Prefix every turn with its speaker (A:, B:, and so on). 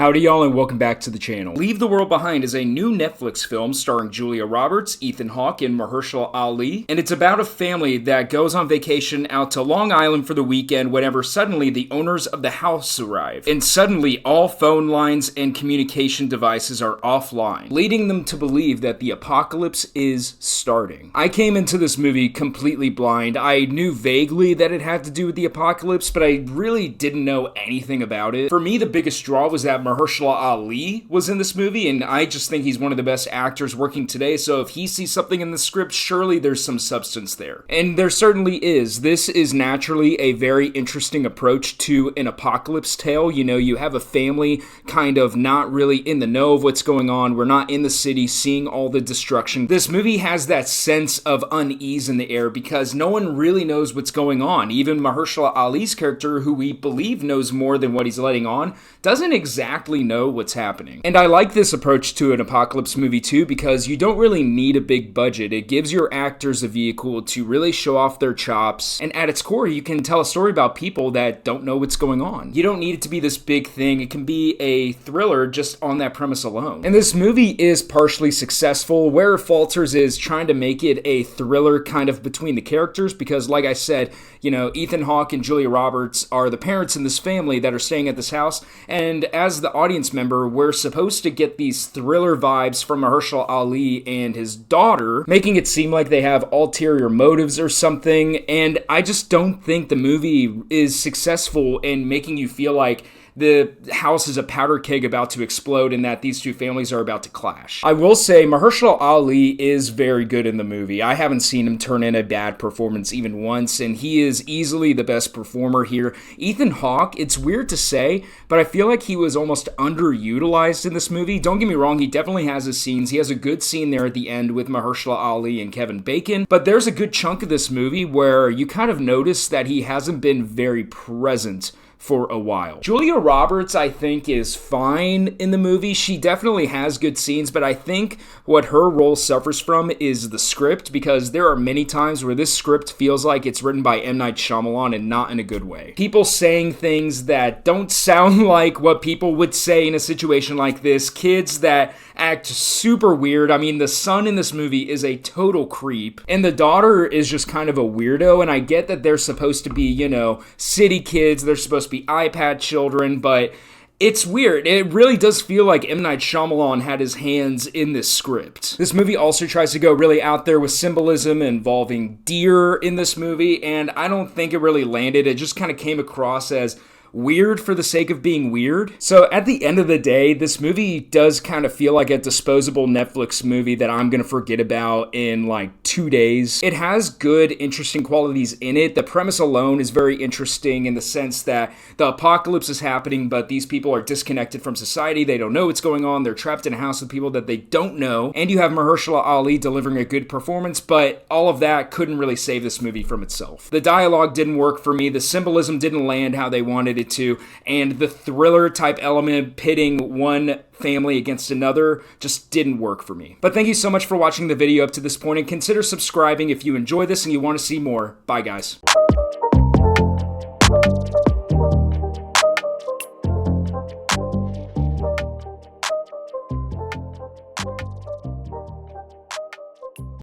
A: Howdy y'all and welcome back to the channel. Leave the World Behind is a new Netflix film starring Julia Roberts, Ethan Hawke, and Mahershala Ali, and it's about a family that goes on vacation out to Long Island for the weekend whenever suddenly the owners of the house arrive. And suddenly all phone lines and communication devices are offline, leading them to believe that the apocalypse is starting. I came into this movie completely blind. I knew vaguely that it had to do with the apocalypse, but I really didn't know anything about it. For me, the biggest draw was that Mahershala Ali was in this movie, and I just think he's one of the best actors working today, so if he sees something in the script, surely there's some substance there. And there certainly is. This is naturally a very interesting approach to an apocalypse tale. You know, you have a family kind of not really in the know of what's going on. We're not in the city seeing all the destruction. This movie has that sense of unease in the air because no one really knows what's going on. Even Mahershala Ali's character, who we believe knows more than what he's letting on, doesn't exactly know what's happening. And I like this approach to an apocalypse movie too because you don't really need a big budget. It gives your actors a vehicle to really show off their chops, and at its core you can tell a story about people that don't know what's going on. You don't need it to be this big thing. It can be a thriller just on that premise alone. And this movie is partially successful. Where it falters is trying to make it a thriller kind of between the characters because, like I said, you know, Ethan Hawke and Julia Roberts are the parents in this family that are staying at this house, and as the audience member, we're supposed to get these thriller vibes from Mahershala Ali and his daughter, making it seem like they have ulterior motives or something, and I just don't think the movie is successful in making you feel like the house is a powder keg about to explode and that these two families are about to clash. I will say Mahershala Ali is very good in the movie. I haven't seen him turn in a bad performance even once, and he is easily the best performer here. Ethan Hawke, it's weird to say, but I feel like he was almost underutilized in this movie. Don't get me wrong, he definitely has his scenes. He has a good scene there at the end with Mahershala Ali and Kevin Bacon, but there's a good chunk of this movie where you kind of notice that he hasn't been very present for a while. Julia Roberts, I think, is fine in the movie. She definitely has good scenes, but I think what her role suffers from is the script, because there are many times where this script feels like it's written by M. Night Shyamalan and not in a good way. People saying things that don't sound like what people would say in a situation like this. Kids that act super weird. I mean, the son in this movie is a total creep, and the daughter is just kind of a weirdo, and I get that they're supposed to be, you know, city kids. They're supposed to be iPad children, but it's weird. It really does feel like M. Night Shyamalan had his hands in this script. This movie also tries to go really out there with symbolism involving deer in this movie, and I don't think it really landed. It just kind of came across as weird for the sake of being weird. So at the end of the day, this movie does kind of feel like a disposable Netflix movie that I'm gonna forget about in like 2 days. It has good, interesting qualities in it. The premise alone is very interesting in the sense that the apocalypse is happening, but these people are disconnected from society. They don't know what's going on. They're trapped in a house with people that they don't know. And you have Mahershala Ali delivering a good performance, but all of that couldn't really save this movie from itself. The dialogue didn't work for me. The symbolism didn't land how they wanted it to, and the thriller type element pitting one family against another just didn't work for me. But thank you so much for watching the video up to this point, and consider subscribing if you enjoy this and you want to see more. Bye guys.